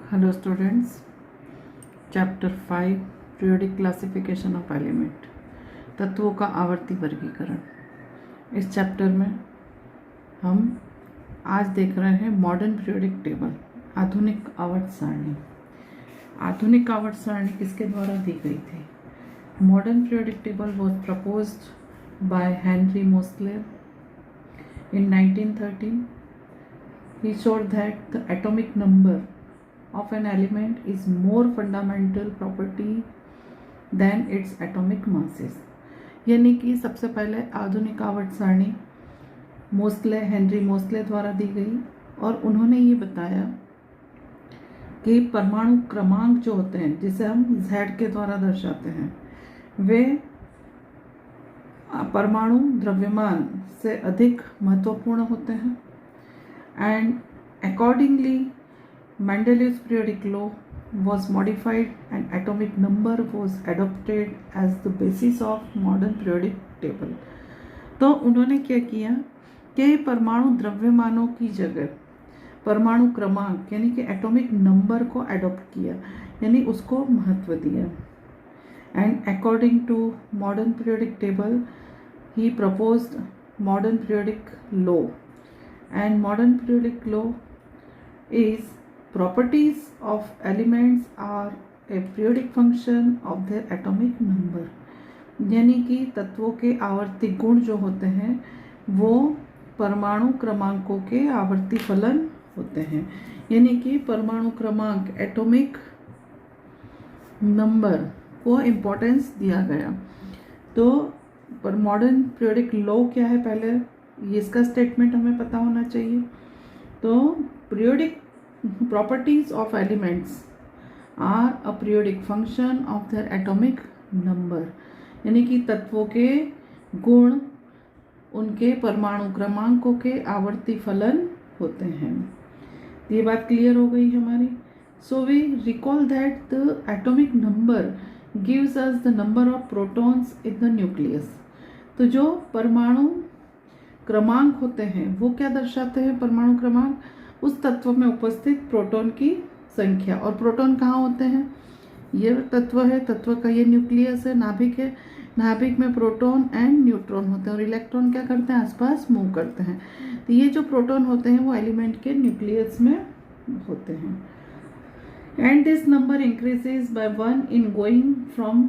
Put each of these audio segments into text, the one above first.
Hello students, chapter 5 periodic classification of element, तत्वों का आवर्ती वर्गीकरण। इस चैप्टर में हम आज देख रहे हैं मॉडर्न पीरियोडिक टेबल, आधुनिक आवर्त सारणी। आधुनिक आवर्त सारणी किसके द्वारा दी गई थी? Modern periodic table was proposed by Henry Mosle in 1913. He showed that the atomic number of an element is more fundamental property than its atomic masses. यानी कि सबसे पहले आधुनिक आवर्त सारणी हेनरी मोसले द्वारा दी गई और उन्होंने ये बताया कि परमाणु क्रमांक जो होते हैं, जिसे हम Z के द्वारा दर्शाते हैं, वे परमाणु द्रव्यमान से अधिक महत्वपूर्ण होते हैं। And accordingly Mendeleev's periodic law was modified and atomic number was adopted as the basis of modern periodic table. तो उन्होंने क्या किया कि परमाणु द्रव्यमानों की जगह परमाणु क्रमांक यानी कि एटॉमिक नंबर को अडॉप्ट किया, यानी उसको महत्व दिया। And according to modern periodic table he proposed modern periodic law, and modern periodic law is properties of elements are a periodic function of their atomic number. यानी कि तत्वों के आवर्ती गुण जो होते हैं वो परमाणु क्रमांकों के आवर्ती फलन होते हैं। यानी कि परमाणु क्रमांक एटॉमिक नंबर को इम्पोर्टेंस दिया गया। तो पर मॉडर्न पीरियोडिक लॉ क्या है, पहले ये इसका स्टेटमेंट हमें पता होना चाहिए। तो periodic properties of elements are a periodic function of their atomic number, यानी कि तत्वों के गुण उनके परमाणु क्रमांकों के आवर्ती फलन होते हैं। ये बात क्लियर हो गई हमारी। So we recall that the atomic number gives us the number of protons in the nucleus. तो जो परमाणु क्रमांक होते हैं वो क्या दर्शाते हैं? परमाणु क्रमांक उस तत्व में उपस्थित प्रोटॉन की संख्या। और प्रोटॉन कहाँ होते हैं? ये तत्व है, तत्व का ये न्यूक्लियस है, नाभिक है। नाभिक में प्रोटॉन एंड न्यूट्रॉन होते हैं और इलेक्ट्रॉन क्या करते हैं? आसपास मूव करते हैं। तो ये जो प्रोटॉन होते हैं वो एलिमेंट के न्यूक्लियस में होते हैं। And this number increases by 1 in going from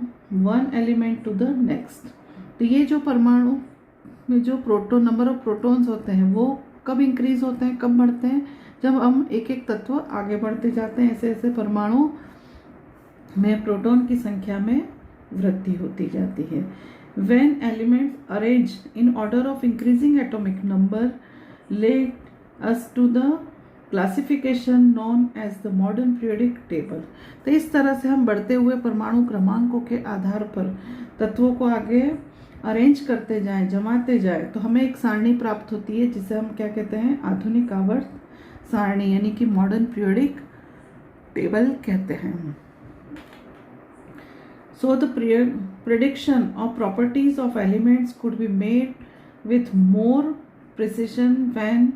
one element to the next. तो ये जो परमाणु में जो प्रोटॉन नंबर ऑफ प्रोटॉन्स होते हैं वो कब इंक्रीज होते हैं, कब बढ़ते हैं? जब हम एक एक तत्व आगे बढ़ते जाते हैं, ऐसे ऐसे परमाणु में प्रोटॉन की संख्या में वृद्धि होती जाती है। When elements arranged in order of increasing atomic number led us to the classification known as the modern periodic table. तो इस तरह से हम बढ़ते हुए परमाणु क्रमांकों के आधार पर तत्वों को आगे अरेंज करते जाएं, जमाते जाएं, तो हमें एक सारणी प्राप्त होती है जिसे हम क्या कहते हैं? आधुनिक आवर्त सारणी, यानी कि मॉडर्न पीरियोडिक टेबल कहते हैं। So the prediction of properties of elements could be made with more precision when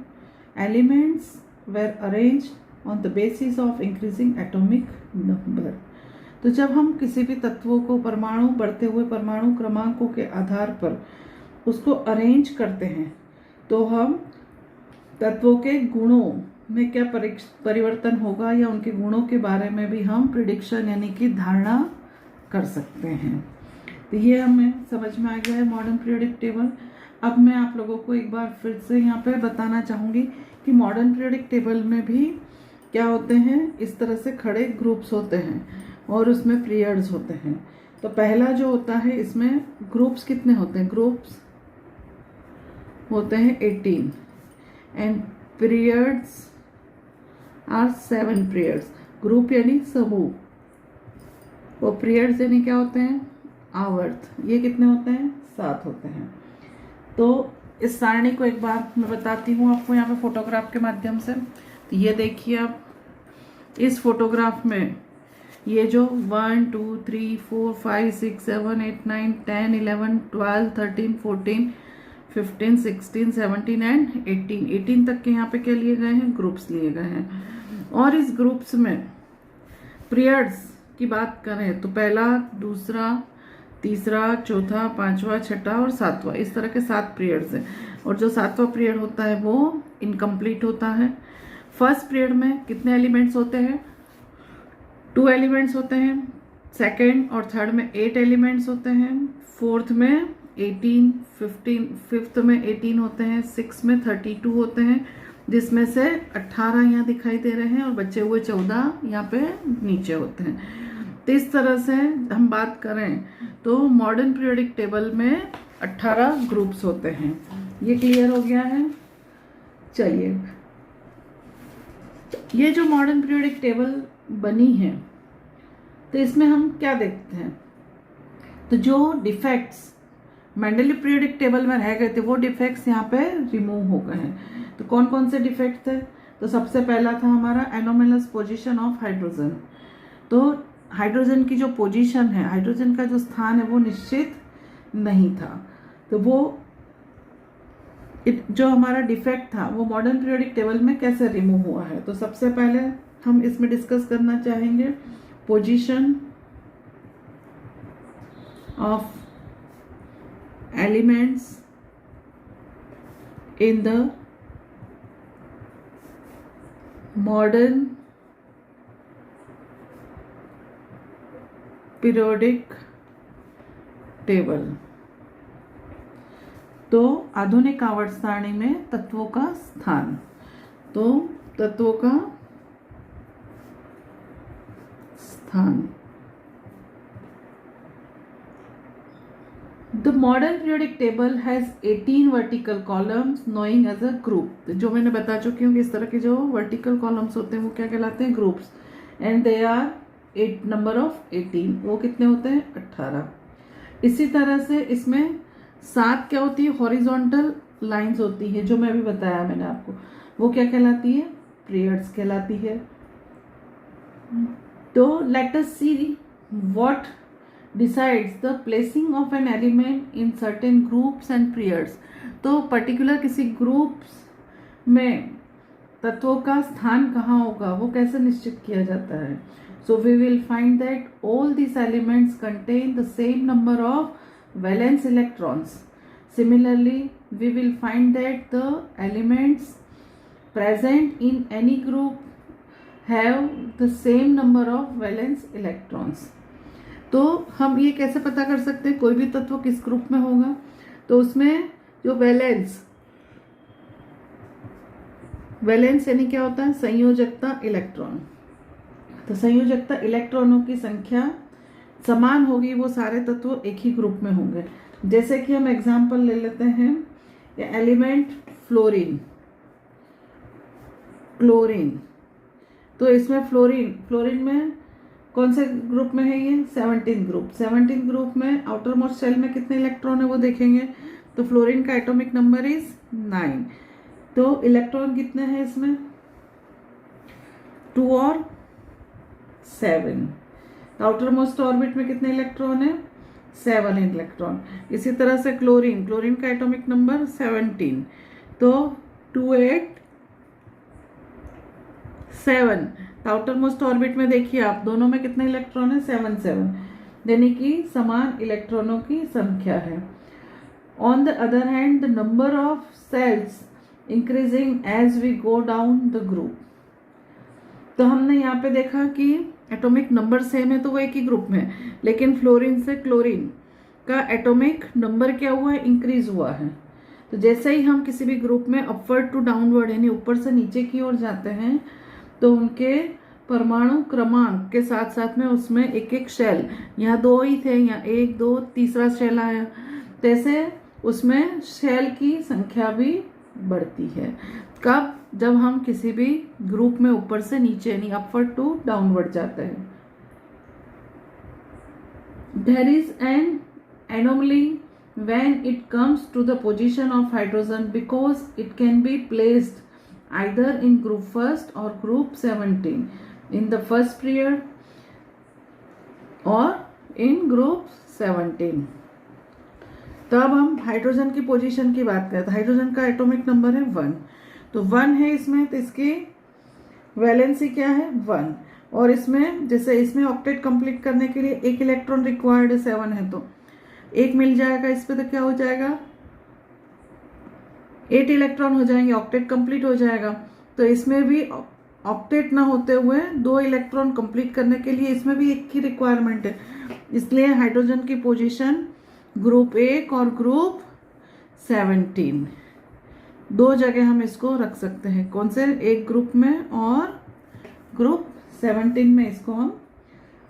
elements were arranged on the basis of increasing atomic number. तो जब हम किसी भी तत्वों को परमाणु बढ़ते हुए परमाणु क्रमांकों के आधार पर उसको अरेंज करते हैं तो हम तत्वों के गुणों में क्या परिवर्तन होगा या उनके गुणों के बारे में भी हम प्रिडिक्शन यानी कि धारणा कर सकते हैं। तो ये हमें समझ में आ गया है मॉडर्न पीरियोडिक टेबल। अब मैं आप लोगों को एक बार फिर से यहाँ पे बताना चाहूँगी कि मॉडर्न पीरियोडिक टेबल में भी क्या होते हैं? इस तरह से खड़े ग्रुप्स होते हैं और उसमें पीरियड्स होते हैं। तो पहला जो होता है, इसमें ग्रुप्स कितने होते हैं? ग्रुप्स होते हैं 18 and periods are 7 periods. Group यानी समूह और पीरियड्स यानी क्या होते हैं? आवर्त। ये कितने होते हैं? 7 होते हैं। तो इस सारणी को एक बार मैं बताती हूँ आपको यहाँ पे फोटोग्राफ के माध्यम से। तो ये देखिए आप, इस फोटोग्राफ में ये जो 1 2 3 4 5 6 7 8 9 10 11 12 13 14 15 16 17 एंड 18 तक के यहाँ पे क्या लिए गए हैं? ग्रुप्स लिए गए हैं। और इस ग्रुप्स में पीरियड्स की बात करें तो पहला, दूसरा, तीसरा, चौथा, पांचवा, छठा और सातवां, इस तरह के 7 पीरियड्स हैं। और जो 7वां पीरियड होता है वो इनकम्प्लीट होता है। फर्स्ट पीरियड में कितने एलिमेंट्स होते हैं? 2 एलिमेंट्स होते हैं। सेकेंड और थर्ड में 8 एलिमेंट्स होते हैं। फोर्थ में 18, 15, फिफ्थ में 18 होते हैं। सिक्स में 32 होते हैं, जिसमें से 18 यहाँ दिखाई दे रहे हैं और बचे हुए 14 यहाँ पे नीचे होते हैं। तो इस तरह से हम बात करें तो मॉडर्न पीरियोडिक टेबल में 18 ग्रुप्स होते हैं। ये क्लियर हो गया है? चलिए, ये जो मॉडर्न पीरियोडिक टेबल बनी है तो इसमें हम क्या देखते हैं? तो जो डिफेक्ट्स मेंडलीव पीरियोडिक टेबल में रह गए थे वो डिफेक्ट्स यहाँ पे रिमूव हो गए हैं। तो कौन कौन से डिफेक्ट थे? तो सबसे पहला था हमारा एनोमलस पोजीशन ऑफ हाइड्रोजन। तो हाइड्रोजन की जो पोजीशन है, हाइड्रोजन का जो स्थान है वो निश्चित नहीं था। तो वो जो हमारा डिफेक्ट था वो मॉडर्न पीरियोडिक टेबल में कैसे रिमूव हुआ है? तो सबसे पहले हम इसमें डिस्कस करना चाहेंगे position of elements in the modern periodic table. तो आधुनिक आवर्त सारणी में तत्वों का स्थान। तो तत्वों का स्थान। The modern periodic table has 18 vertical columns knowing as a group। जो मैंने बता चुकी हूँ कि इस तरह के जो vertical columns होते हैं वो क्या कहलाते हैं? Groups. And they are 8 number of 18। वो कितने होते हैं? 18। इसी तरह से इसमें 7 क्या होती है? हॉरिजॉन्टल लाइंस होती है, जो मैं अभी बताया मैंने आपको। वो क्या कहलाती है? पीरियड्स कहलाती है। तो let us see what decides the placing of an element in certain groups and periods। तो पर्टिकुलर किसी ग्रुप्स में तत्वों का स्थान कहाँ होगा वो कैसे निश्चित किया जाता है? So we will find that all these elements contain the same number of valence electrons। Similarly, we will find that the elements present in any group have the same number of valence electrons। तो हम ये कैसे पता कर सकते हैं कोई भी तत्व किस ग्रुप में होगा? तो उसमें जो वैलेंस यानी क्या होता है? संयोजकता इलेक्ट्रॉन। तो संयोजकता इलेक्ट्रॉनों की संख्या समान होगी, वो सारे तत्व एक ही ग्रुप में होंगे। जैसे कि हम एग्जांपल ले लेते हैं एलिमेंट क्लोरीन। तो इसमें फ्लोरीन में कौन से ग्रुप में है? ये 17 ग्रुप। 17 ग्रुप में आउटर मोस्ट शेल में कितने इलेक्ट्रॉन है वो देखेंगे। तो फ्लोरीन का एटॉमिक नंबर इज 9। तो इलेक्ट्रॉन कितने हैं इसमें? 2 और 7। आउटर मोस्ट ऑर्बिट में कितने इलेक्ट्रॉन है? 7 इलेक्ट्रॉन। इसी तरह से क्लोरीन का एटॉमिक नंबर 17। तो 2, 8, 7। आउटर मोस्ट ऑर्बिट में देखिए आप, दोनों में कितने इलेक्ट्रॉन है? 7, 7, यानी कि समान इलेक्ट्रॉनों की संख्या है। On the other hand the number of shells increasing as we go down the group. तो हमने यहाँ पे देखा कि एटॉमिक नंबर सेम है तो वो एक ही ग्रुप में है, लेकिन फ्लोरीन से क्लोरीन का एटॉमिक नंबर क्या हुआ है? इंक्रीज हुआ है। तो जैसे ही हम किसी भी ग्रुप में अपवर्ड टू डाउनवर्ड यानी ऊपर से नीचे की ओर जाते हैं तो उनके परमाणु क्रमांक के साथ साथ में उसमें एक एक शेल, यहाँ 2 ही थे, यहाँ 1, 2, तीसरा शेल आया, जैसे उसमें शेल की संख्या भी बढ़ती है। कब? जब हम किसी भी ग्रुप में ऊपर से नीचे यानी अपवर्ड टू डाउनवर्ड जाते हैं। There is an anomaly when it comes to the position of hydrogen because it can be placed either in group first or group 17 in the first period or in group 17। तो अब हम hydrogen की position की बात करें तो hydrogen का atomic number है 1। तो 1 है इसमें, तो इसकी वैलेंसी क्या है? 1। और इसमें जैसे इसमें ऑक्टेट कंप्लीट करने के लिए एक इलेक्ट्रॉन रिक्वायर्ड 7 है, तो एक मिल जाएगा इस पे, तो क्या हो जाएगा 8 इलेक्ट्रॉन हो जाएंगे, ऑक्टेट कंप्लीट हो जाएगा। तो इसमें भी ऑक्टेट ना होते हुए 2 इलेक्ट्रॉन कंप्लीट करने के लिए इसमें भी एक ही रिक्वायरमेंट है, इसलिए हाइड्रोजन की पोजीशन ग्रुप 1 और ग्रुप 17 दो जगह हम इसको रख सकते हैं। कौन से, एक ग्रुप में और ग्रुप 17 में इसको हम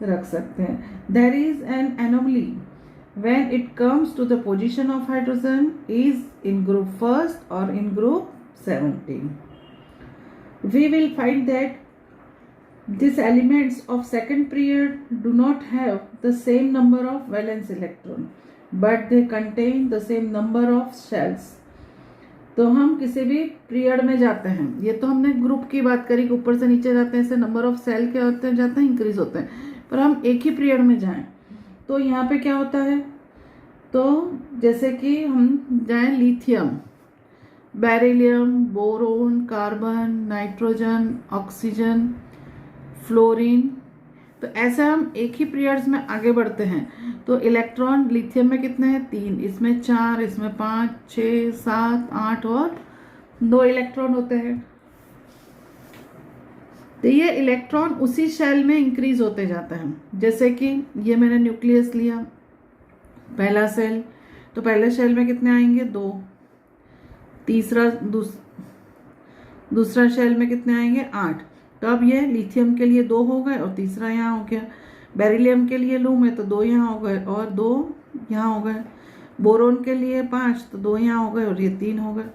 रख सकते हैं। There is an anomaly when it comes to the position of hydrogen is in group first or in group 17. We will find that these elements of second period do not have the same number of valence electron, but they contain the same number of shells. तो हम किसी भी period में जाते हैं, ये तो हमने ग्रुप की बात करी कि ऊपर से नीचे जाते हैं, इससे नंबर ऑफ सेल क्या होते हैं, जाते हैं इंक्रीज होते हैं। पर हम एक ही पीरियड में जाएं तो यहाँ पे क्या होता है, तो जैसे कि हम जाएं lithium, beryllium, boron, carbon, nitrogen, oxygen, fluorine, तो ऐसे हम एक ही पीरियड्स में आगे बढ़ते हैं। तो इलेक्ट्रॉन लिथियम में कितने हैं, 3, इसमें 4, इसमें 5, 6, 7, 8 और 2 इलेक्ट्रॉन होते हैं। तो ये इलेक्ट्रॉन उसी शेल में इंक्रीज होते जाते हैं। जैसे कि ये मैंने न्यूक्लियस लिया, पहला सेल, तो पहले शेल में कितने आएंगे, 2, दूसरा शेल में कितने आएंगे, 8। तो अब ये लिथियम के लिए 2 हो गए और तीसरा यहाँ हो गया। बेरिलियम के लिए लूँ मैं तो 2 यहाँ हो गए और 2 यहाँ हो गए। बोरोन के लिए 5 तो 2 यहाँ हो गए और ये 3 हो गए।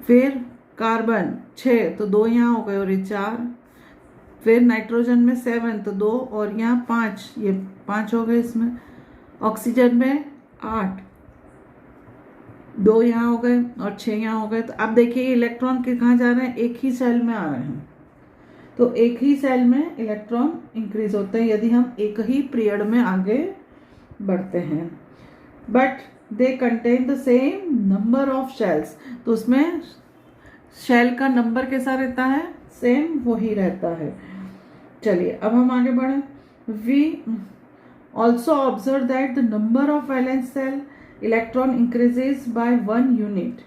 फिर कार्बन 6 तो 2 यहाँ हो गए और ये 4। फिर नाइट्रोजन में 7 तो 2 और यहाँ 5, ये 5 हो गए इसमें। ऑक्सीजन में 8, 2 यहाँ हो गए और 6 यहाँ हो गए। तो अब देखिए इलेक्ट्रॉन के कहाँ जा रहे हैं, एक ही सेल में आ रहे हैं। तो एक ही सेल में इलेक्ट्रॉन इंक्रीज होते हैं यदि हम एक ही पीरियड में आगे बढ़ते हैं। But they contain the same number of shells, तो उसमें शेल का नंबर कैसा रहता है, सेम वही रहता है। चलिए अब हम आगे बढ़े। We also observe that the number of valence shell electron increases by 1 unit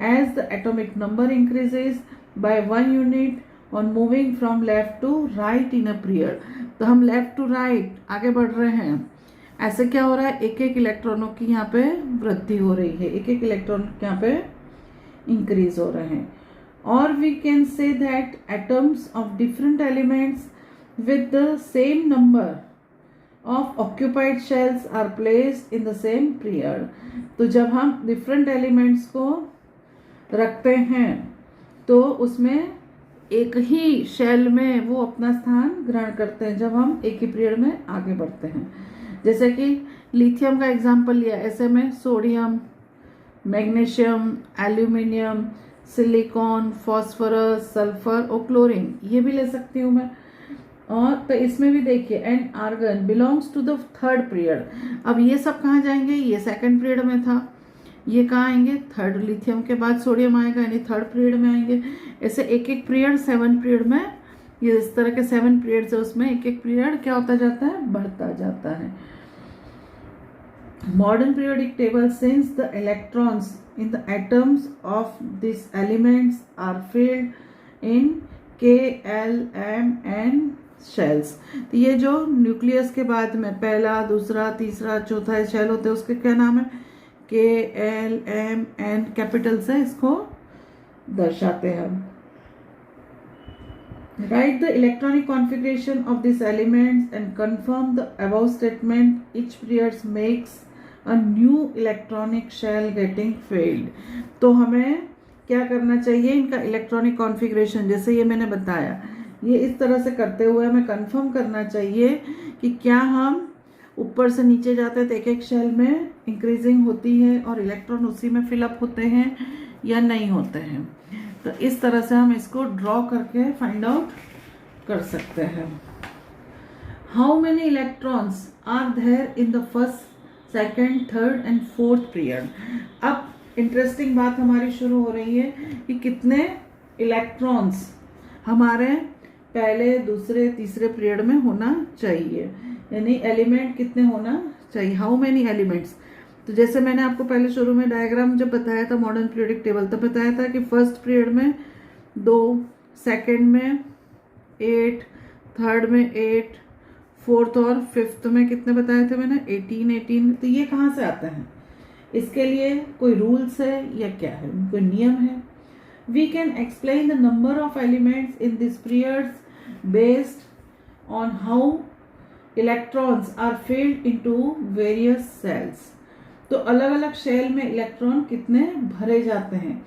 as the atomic number increases by 1 unit on moving from left to right in a period। तो हम लेफ्ट टू राइट आगे बढ़ रहे हैं, ऐसे क्या हो रहा है, एक एक इलेक्ट्रॉनों की यहाँ पे वृद्धि हो रही है, एक एक इलेक्ट्रॉन यहाँ पे इंक्रीज हो रहे हैं। और we can say that atoms of different elements with the same number of occupied shells are placed in the same period. तो जब हम डिफरेंट एलिमेंट्स को रखते हैं तो उसमें एक ही शेल में वो अपना स्थान ग्रहण करते हैं जब हम एक ही पीरियड में आगे बढ़ते हैं। जैसे कि लिथियम का एग्जांपल लिया, ऐसे में sodium, magnesium, aluminium, silicon, phosphorus, sulphur और क्लोरीन, ये भी ले सकती हूँ मैं। और तो इसमें भी देखिए and argon belongs to the third period. अब ये सब कहाँ जाएंगे, ये सेकंड पीरियड में था, ये कहाँ आएंगे, थर्ड, लिथियम के बाद सोडियम आएगा यानी थर्ड पीरियड में आएंगे। ऐसे एक एक पीरियड 7 पीरियड में, ये इस तरह के 7 पीरियड है, उसमें एक एक पीरियड क्या होता जाता है, बढ़ता जाता है। Modern periodic table, since the electrons in the atoms of this elements are filled in K, L, M, N shells. तो ये जो न्यूक्लियस के बाद में पहला, दूसरा, तीसरा, चौथा शेल होते हैं, उसके क्या नाम है, K, L, M, N capital से इसको दर्शाते हैं हम। Write the electronic configuration of this elements and confirm the above statement, each period makes a new electronic shell getting filled. तो हमें क्या करना चाहिए, इनका इलेक्ट्रॉनिक कॉन्फ़िगरेशन जैसे ये मैंने बताया, ये इस तरह से करते हुए हमें कंफर्म करना चाहिए कि क्या हम ऊपर से नीचे जाते हैं तो एक एक शेल में इंक्रीजिंग होती है और इलेक्ट्रॉन उसी में फिलअप होते हैं या नहीं होते हैं। तो इस तरह से हम इसको ड्रॉ करके फाइंड आउट कर सकते हैं। How many electrons are there in the first, second, third and fourth period. अब इंटरेस्टिंग बात हमारी शुरू हो रही है कि कितने इलेक्ट्रॉन्स हमारे पहले, दूसरे, तीसरे पीरियड में होना चाहिए। यानी एलिमेंट कितने होना चाहिए, हाउ मेनी एलिमेंट्स। तो जैसे मैंने आपको पहले शुरू में डायग्राम जब बताया था मॉडर्न पीरियोडिक टेबल, तब बताया था कि फर्स्ट पीरियड में 2, सेकेंड में 8, थर्ड में 8, फोर्थ और फिफ्थ में कितने बताए थे मैंने, 18। तो ये कहाँ से आते हैं, इसके लिए कोई रूल्स है या क्या है, कोई नियम है। We can explain the number of elements in this periods based on how electrons are filled into various shells. तो अलग अलग सेल में इलेक्ट्रॉन कितने भरे जाते हैं,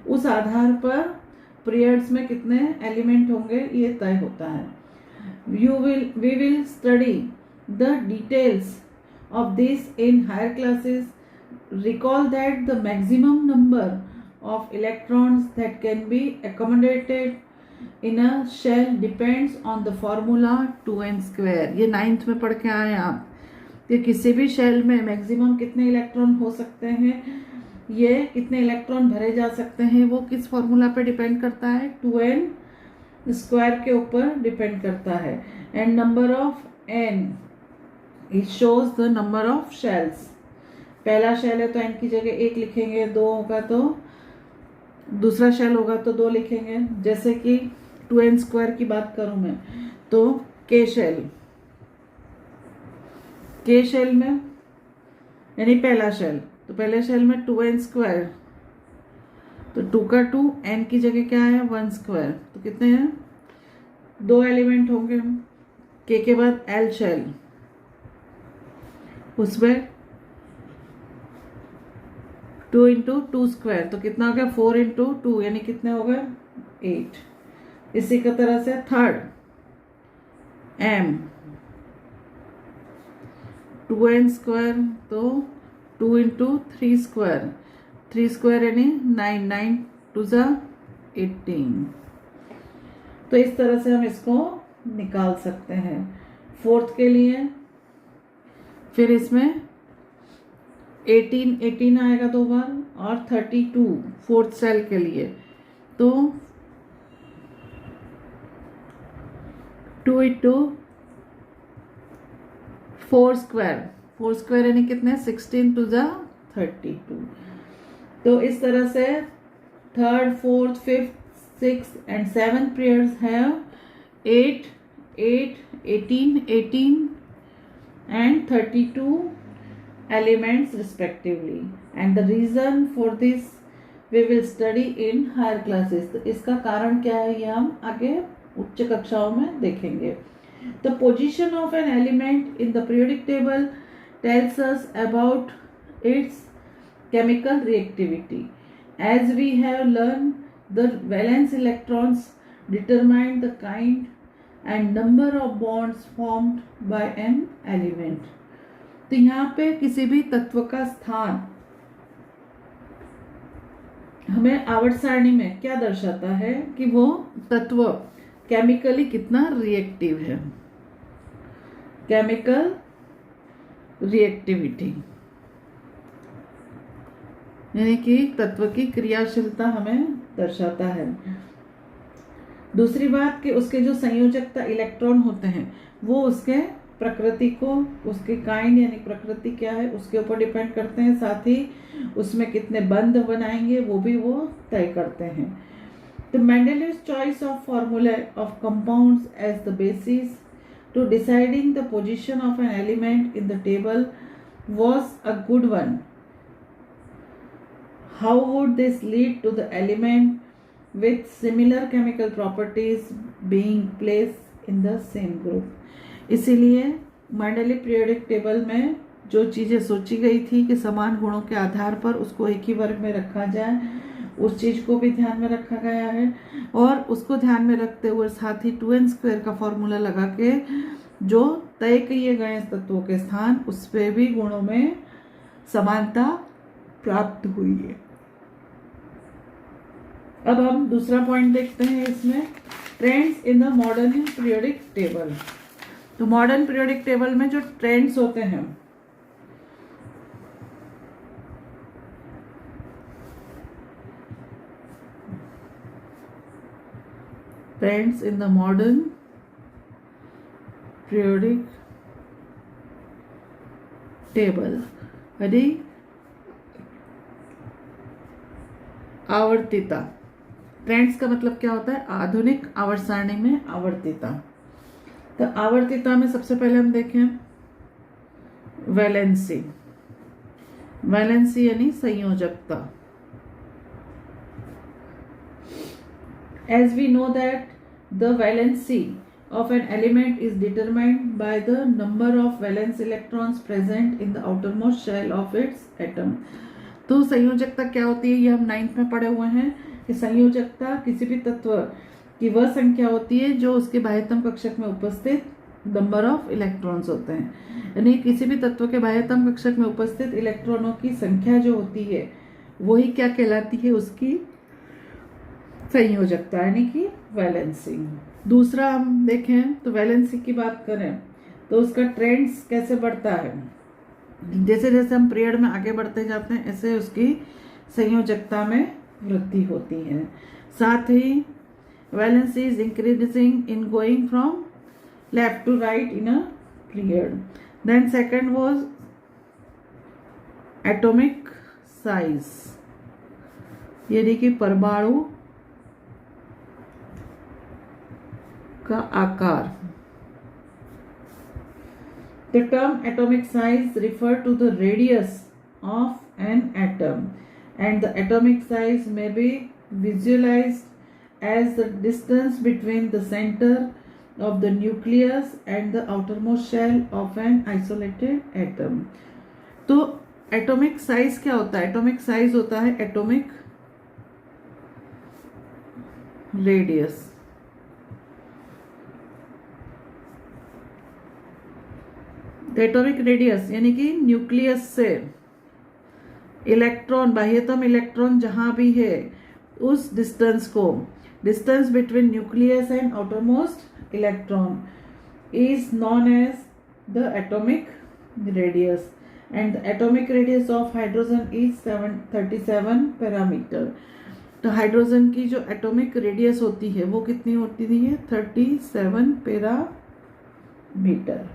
उस आधार पर पीरियड्स में कितने एलिमेंट होंगे ये तय होता है। We will study the details of this in higher classes. Recall that the maximum number of electrons that can be accommodated in a shell depends on the formula 2n square. ये 9th में पढ़ के आए आप कि किसी भी shell में मैक्सिमम कितने इलेक्ट्रॉन हो सकते हैं, ये कितने इलेक्ट्रॉन भरे जा सकते हैं, वो किस फॉर्मूला पे डिपेंड करता है, 2n स्क्वायर के ऊपर डिपेंड करता है। And number of n it shows the number of shells. पहला शेल है तो n की जगह 1 लिखेंगे, 2 होगा तो दूसरा शेल होगा तो 2 लिखेंगे। जैसे कि 2n स्क्वायर की बात करूं मैं तो k शेल में यानी पहला शेल, तो पहले शेल में 2n स्क्वायर, तो 2 का 2, n की जगह क्या है 1 स्क्वायर, तो कितने हैं 2 एलिमेंट होंगे। k के बाद l शेल, उसमें 2 इंटू 2 स्क्वायर, तो कितना हो गया 4 इंटू 2 यानी कितने हो गए 8। इसी का तरह से थर्ड m 2n स्क्वायर, तो 2 इंटू 3 स्क्वायर, 3 स्क्वायर यानी 9, 9 2 जा 18। तो इस तरह से हम इसको निकाल सकते हैं। फोर्थ के लिए फिर इसमें 18 आएगा 2 बार और 32 फोर्थ सेल के लिए, तो 2 इंटू 4 स्क्वायर यानी कितने 16 2 जा 32। तो इस तरह से third, fourth, fifth, sixth and seventh periods have 8, 8, 18 and 32 elements respectively, and the reason for this we will study in higher classes. तो इसका कारण क्या है ये हम आगे उच्च कक्षाओं में देखेंगे। The position of an element in the periodic table tells us about its chemical reactivity. As we have learned, the valence electrons determine the kind and number of bonds formed by an element. तो यहाँ पे किसी भी तत्व का स्थान हमें आवर्त सारणी में क्या दर्शाता है कि वो तत्व केमिकली कितना रिएक्टिव है, केमिकल रिएक्टिविटी यानी कि तत्व की क्रियाशीलता हमें दर्शाता है। दूसरी बात कि उसके जो संयोजकता इलेक्ट्रॉन होते हैं वो उसके प्रकृति को, उसके काइंड यानी प्रकृति क्या है उसके ऊपर डिपेंड करते हैं, साथ ही उसमें कितने बंध बनाएंगे वो भी वो तय करते हैं। तो Mendeleev's choice of formula of compounds as the basis to deciding the position of an element in the table was a good one. How would this lead to the element with similar chemical properties being placed in the same group? इसीलिए Mendeleev periodic table में जो चीज़ें सोची गई थी कि समान गुणों के आधार पर उसको एक ही वर्ग में रखा जाए, उस चीज़ को भी ध्यान में रखा गया है। और उसको ध्यान में रखते हुए साथ ही 2n स्क्वायर का फॉर्मूला लगा के जो तय किए गए तत्वों के स्थान उस पर भी गुणों में समानता प्राप्त हुई है। अब हम दूसरा पॉइंट देखते हैं इसमें, trends in the modern periodic table. तो मॉडर्न पीरियोडिक टेबल में जो ट्रेंड्स होते हैं trends in the modern periodic table यानी आवर्तिता। ट्रेंड्स का मतलब क्या होता है? आधुनिक आवर्त सारणी में आवर्तिता। तो आवर्तिता में सबसे पहले हम देखें वैलेंसी। वैलेंसी यानी संयोजकता। As we know that the valency of an element is determined by the number of valence electrons present in the outermost shell of its atom। तो संयोजकता क्या होती है? ये हम 9th में पढ़े हुए हैं कि संयोजकता किसी भी तत्व की वह संख्या होती है जो उसके बाह्यतम कक्षक में उपस्थित नंबर ऑफ इलेक्ट्रॉन्स होते हैं। यानी किसी भी तत्व के बाह्यतम कक्षक में उपस्थित इलेक्ट्रॉनों की संख्या जो होती है वही क्या कहलाती है? उसकी संयोजकता यानी कि वैलेंसी। दूसरा हम देखें तो वैलेंसी की बात करें तो उसका ट्रेंड्स कैसे बढ़ता है? जैसे जैसे हम पीरियड में आगे बढ़ते जाते हैं ऐसे उसकी संयोजकता में वृद्धि होती है। साथ ही valency is increasing in going from left to right in a period. Then second was atomic size यानी कि परमाणु का आकार। The term atomic size refer to the radius of an atom, and the atomic size may be visualized as the distance between the center of the nucleus and the outermost shell of an isolated atom। तो atomic size क्या होता है? Atomic size होता है atomic radius. Atomic radius यानी कि nucleus से electron, बाह्यतम electron जहां भी है उस डिस्टेंस को, distance between nucleus and outermost electron is known as the atomic radius, and the atomic radius of hydrogen is 37 parameter. तो हाइड्रोजन की जो एटॉमिक रेडियस होती है वो कितनी होती है? 37 parameter.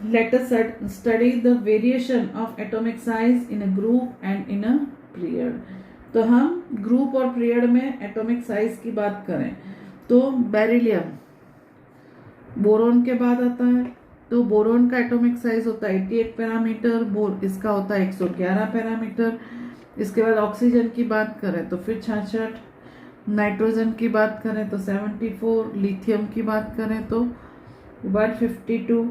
Let us study the variation of atomic size in a group and in a period। तो हम ग्रुप और पीरियड में एटॉमिक साइज की बात करें तो बेरिलियम बोरोन के बाद आता है। तो बोरोन का एटॉमिक साइज होता है 88 पैरामीटर, इसका होता है 111 पैरामीटर। इसके बाद ऑक्सीजन की बात करें तो फिर 66, नाइट्रोजन की बात करें तो 74, लिथियम की बात करें तो 152,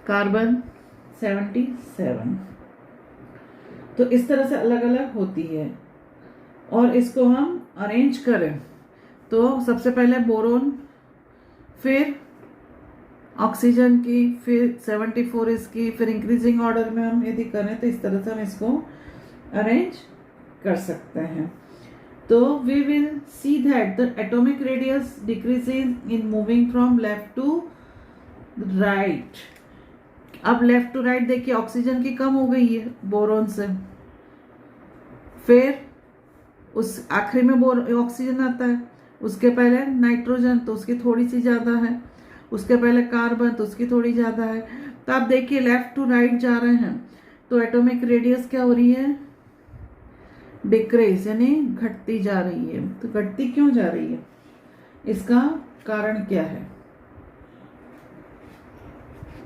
कार्बन 77। तो इस तरह से अलग अलग होती है। और इसको हम अरेंज करें तो सबसे पहले बोरोन, फिर ऑक्सीजन की, फिर 74 इसकी, फिर इंक्रीजिंग ऑर्डर में हम यदि करें तो इस तरह से हम इसको अरेंज कर सकते हैं। तो we will see that the atomic radius decreases in moving from left to right. अब लेफ्ट टू राइट देखिए, ऑक्सीजन की कम हो गई है बोरोन से, फिर उस आखिरी में ऑक्सीजन आता है, उसके पहले नाइट्रोजन तो उसकी थोड़ी सी ज़्यादा है, उसके पहले कार्बन तो उसकी थोड़ी ज़्यादा है। तो आप देखिए लेफ्ट टू राइट जा रहे हैं तो एटॉमिक रेडियस क्या हो रही है? डिक्रीज यानी घटती जा रही है। तो घटती क्यों जा रही है? इसका कारण क्या है?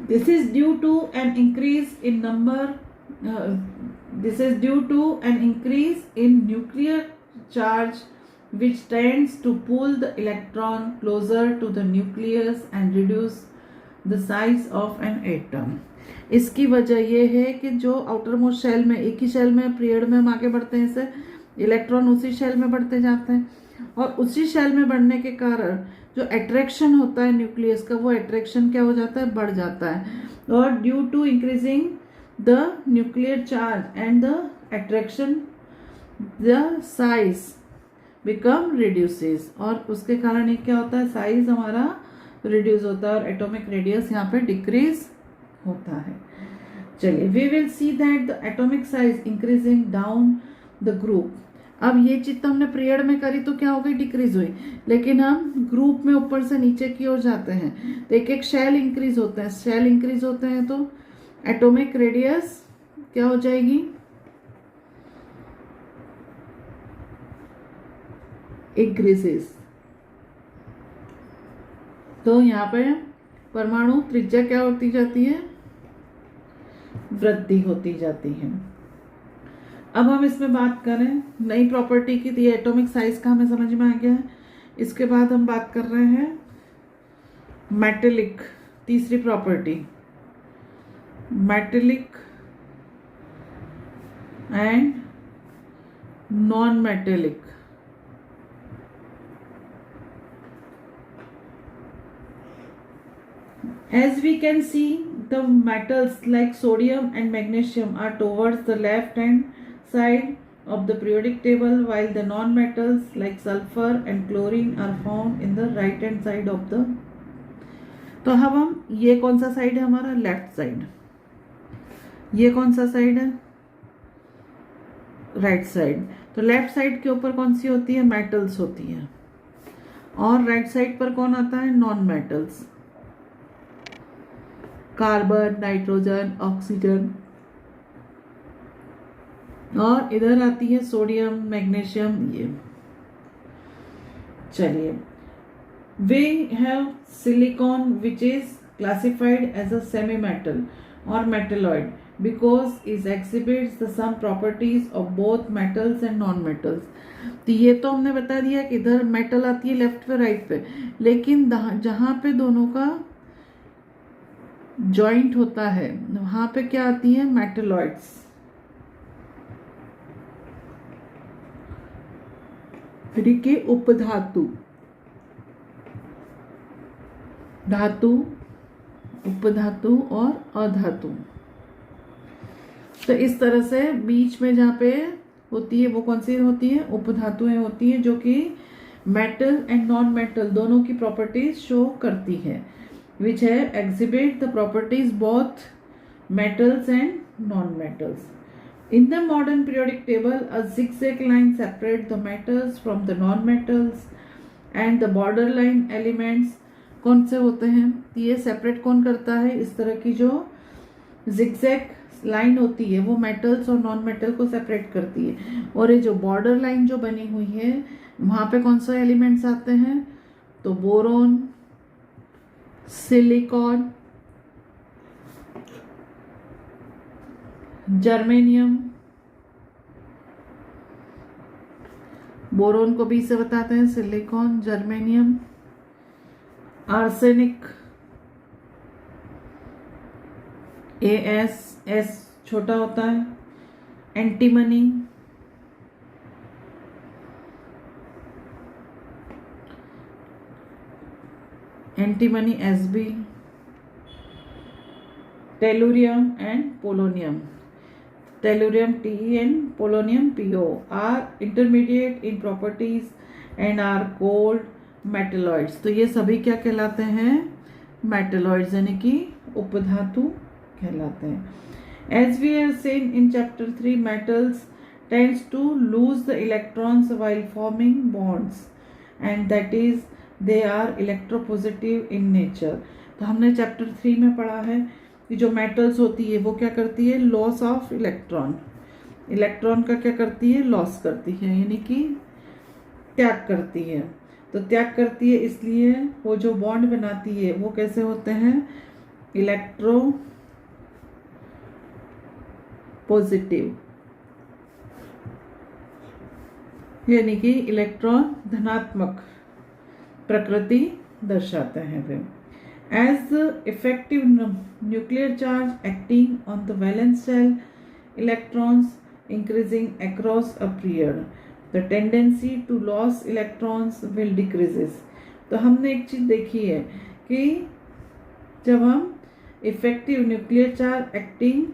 This is due to an increase in number. This is due to an increase in nuclear charge, which tends to pull the electron closer to the nucleus and reduce the size of an atom। इसकी वजह यह है कि जो outer most shell में, एक ही shell में period में हम आगे बढ़ते हैं, इससे इलेक्ट्रॉन उसी शेल में बढ़ते जाते हैं और उसी शेल में बढ़ने के कारण जो अट्रैक्शन होता है न्यूक्लियस का, वो अट्रैक्शन क्या हो जाता है? बढ़ जाता है। और due to increasing the nuclear charge and the attraction the size become reduces, और उसके कारण ये क्या होता है? साइज हमारा रिड्यूस होता है और एटॉमिक रेडियस यहाँ पे डिक्रीज होता है। चलिए, we will see that the atomic size increasing down the group अब ये चीज तो हमने पीरियड में करी तो क्या हो गई, डिक्रीज हुई। लेकिन हम ग्रुप में ऊपर से नीचे की ओर जाते हैं तो एक एक शेल इंक्रीज होते हैं, शेल इंक्रीज होते हैं तो एटॉमिक रेडियस क्या हो जाएगी, इंक्रीजेस। तो यहाँ पे परमाणु त्रिज्या क्या होती जाती है, वृद्धि होती जाती है। अब हम इसमें बात करें नई प्रॉपर्टी की, तो ये एटॉमिक साइज का हमें समझ में आ गया है। इसके बाद हम बात कर रहे हैं मेटेलिक, तीसरी property, metallic and non metallic. As we can see, the metals like sodium and magnesium are towards the left hand side of the periodic table, while the non-metals like sulfur and chlorine are found in the right hand side of the। तो अब हम, ये कौन सा side है हमारा, left side. ये कौन सा साइड है, राइट साइड। तो लेफ्ट साइड के ऊपर कौन सी होती है, मेटल्स होती है, और राइट साइड पर कौन आता है, non metals, carbon, nitrogen, oxygen, और इधर आती है सोडियम, मैग्नीशियम। ये चलिए, we have silicon which is classified as a semi metal और metalloid because is exhibits the same properties of both metals and non metals. तो ये तो हमने बता दिया कि इधर मेटल आती है लेफ्ट पे राइट पे, लेकिन जहां पे दोनों का जॉइंट होता है वहां पे क्या आती है, मेटलॉइड्स। फिर के उपधातु, धातु, उपधातु और अधातु। तो इस तरह से बीच में जहाँ पे होती है वो कौन सी होती है, उपधातुएं होती हैं, जो कि मेटल एंड नॉन मेटल दोनों की प्रॉपर्टीज शो करती है, which have exhibit the properties both metals and non-metals. In the modern periodic table, a zigzag line separates the metals from the non-metals, and the borderline elements कौन से होते हैं, ये separate कौन करता है, इस तरह की जो zigzag लाइन होती है वो मेटल्स और नॉन मेटल को सेपरेट करती है। और ये जो बॉर्डर लाइन जो बनी हुई है वहां पे कौन सा एलिमेंट्स आते हैं, तो बोरोन, सिलिकॉन, जर्मेनियम, बोरोन को बी से बताते हैं, सिलिकॉन, जर्मेनियम, आर्सेनिक, एस छोटा होता है, antimony, antimony Sb, tellurium and polonium, tellurium Te and polonium Po are intermediate in properties and are called metalloids। तो ये सभी क्या कहलाते हैं, मेटलॉइड्स, यानी कि उपधातु कहलाते हैं। As we have seen in chapter 3, metals tends to lose the electrons while forming bonds, and that is they are electropositive in nature। तो हमने चैप्टर 3 में पढ़ा है कि जो मेटल्स होती है वो क्या करती है, लॉस ऑफ इलेक्ट्रॉन, इलेक्ट्रॉन का क्या करती है, लॉस करती है, यानी कि त्याग करती है। तो त्याग करती है इसलिए वो जो बॉन्ड बनाती है वो कैसे होते हैं, इलेक्ट्रो पॉजिटिव, यानी कि इलेक्ट्रॉन धनात्मक प्रकृति दर्शाते हैं वे। As the effective nuclear charge acting on the valence shell electrons increasing across a period, the tendency to lose electrons will decreases। तो हमने एक चीज देखी है कि जब हम इफेक्टिव न्यूक्लियर चार्ज एक्टिंग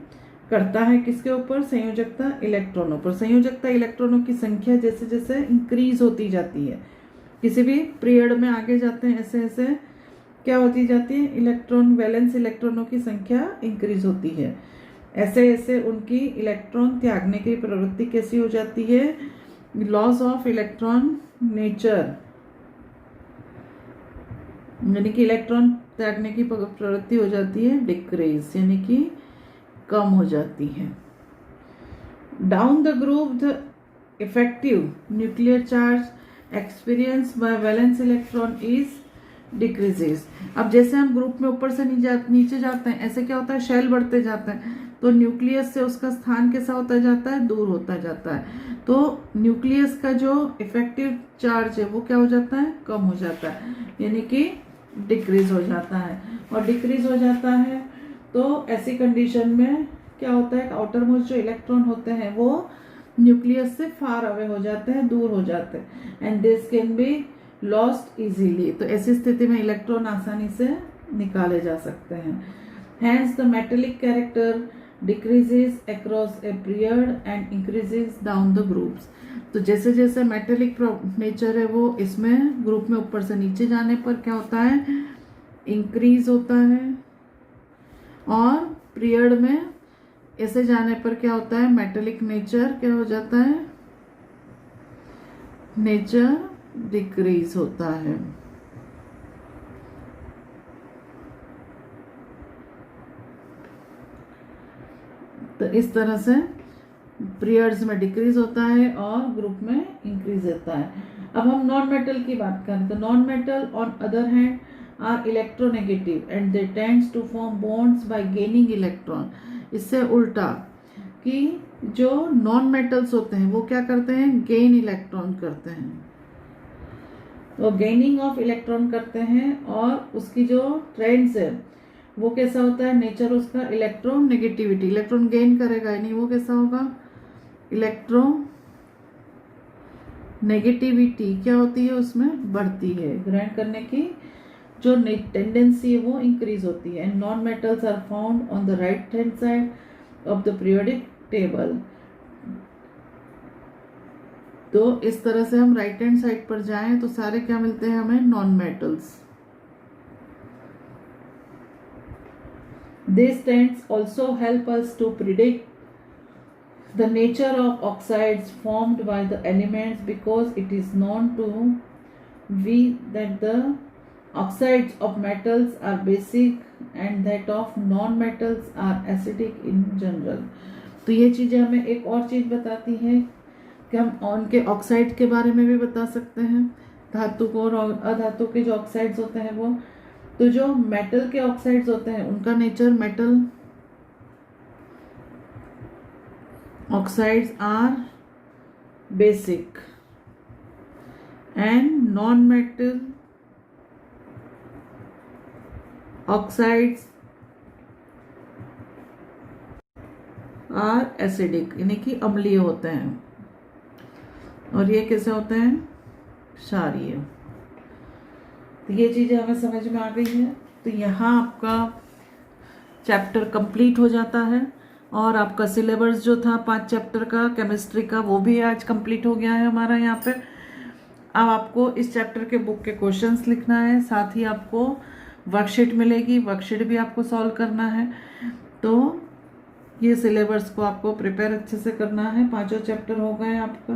करता है किसके ऊपर, संयोजकता इलेक्ट्रॉनों पर, संयोजकता इलेक्ट्रॉनों की संख्या जैसे जैसे इंक्रीज होती जाती है, किसी भी पीरियड में आगे जाते हैं ऐसे ऐसे क्या होती जाती है, इलेक्ट्रॉन, वैलेंस इलेक्ट्रॉनों की संख्या इंक्रीज होती है, ऐसे ऐसे उनकी इलेक्ट्रॉन त्यागने की प्रवृत्ति कैसी हो जाती है, लॉस ऑफ इलेक्ट्रॉन नेचर, यानी कि इलेक्ट्रॉन त्यागने की प्रवृत्ति हो जाती है डिक्रीज, यानी कि कम हो जाती है। Down the group the effective nuclear charge experience by valence electron is decreases. अब जैसे हम ग्रुप में ऊपर से नीचे जाते हैं, ऐसे क्या होता है, शेल बढ़ते जाते हैं, तो न्यूक्लियस से उसका स्थान कैसा होता जाता है, दूर होता जाता है। तो न्यूक्लियस का जो इफेक्टिव चार्ज है वो क्या हो जाता है, कम हो जाता है, यानी कि डिक्रीज हो जाता है। और डिक्रीज हो जाता है तो ऐसी कंडीशन में क्या होता है, आउटर मोस्ट जो इलेक्ट्रॉन होते हैं वो न्यूक्लियस से फार अवे हो जाते हैं, दूर हो जाते हैं, and this can be lost easily. तो ऐसी स्थिति में इलेक्ट्रॉन आसानी से निकाले जा सकते हैं। Hence the metallic character decreases across a period and increases down the groups. तो जैसे जैसे मेटेलिक नेचर है वो इसमें ग्रुप में ऊपर से नीचे जाने पर क्या होता है, इंक्रीज होता है, और पीरियड में ऐसे जाने पर क्या होता है, मेटेलिक नेचर क्या हो जाता है, नेचर डिक्रीज होता है। तो इस तरह से पीरियड्स में डिक्रीज होता है और ग्रुप में इंक्रीज होता है। अब हम नॉन मेटल की बात करें तो non metal on other hand are electronegative and they tends to form bonds by gaining electron. इससे उल्टा कि जो नॉन मेटल्स होते हैं वो क्या करते हैं, गेन इलेक्ट्रॉन करते हैं, तो गेनिंग ऑफ इलेक्ट्रॉन करते हैं, और उसकी जो ट्रेंड्स है वो कैसा होता है, नेचर उसका इलेक्ट्रॉन नेगेटिविटी, इलेक्ट्रॉन गेन करेगा यानी वो कैसा होगा, इलेक्ट्रॉन नेगेटिविटी क्या होती है उसमें बढ़ती है, ग्रहण करने की जो टेंडेंसी है वो इंक्रीज होती है। And non metals are found on the right hand side of the periodic table. तो इस तरह से हम राइट हैंड साइड पर जाएं तो सारे क्या मिलते हैं हमें, non metals. These trends also help us to predict the nature of oxides formed by the elements, because it is known to we that the oxides of metals are basic and that of non-metals are acidic in general। तो ये चीज़ें हमें एक और चीज़ बताती है कि हम उनके ऑक्साइड के बारे में भी बता सकते हैं, धातु को और अधातु के जो ऑक्साइड्स होते हैं वो। तो जो मेटल के ऑक्साइड्स होते हैं उनका nature, metal oxides are basic and non metal oxides are acidic, यानी कि अम्लीय होते हैं, और ये कैसे होते हैं, क्षारीय। तो ये चीज़ें हमें समझ में आ गई है। तो यहाँ आपका चैप्टर कंप्लीट हो जाता है, और आपका सिलेबस जो था 5 चैप्टर का केमिस्ट्री का वो भी आज कंप्लीट हो गया है हमारा यहाँ पे। अब आपको इस चैप्टर के बुक के क्वेश्चंस लिखना है, साथ ही आपको वर्कशीट मिलेगी, वर्कशीट भी आपको सॉल्व करना है। तो ये सिलेबस को आपको प्रिपेयर अच्छे से करना है। 5 चैप्टर हो गए आपका।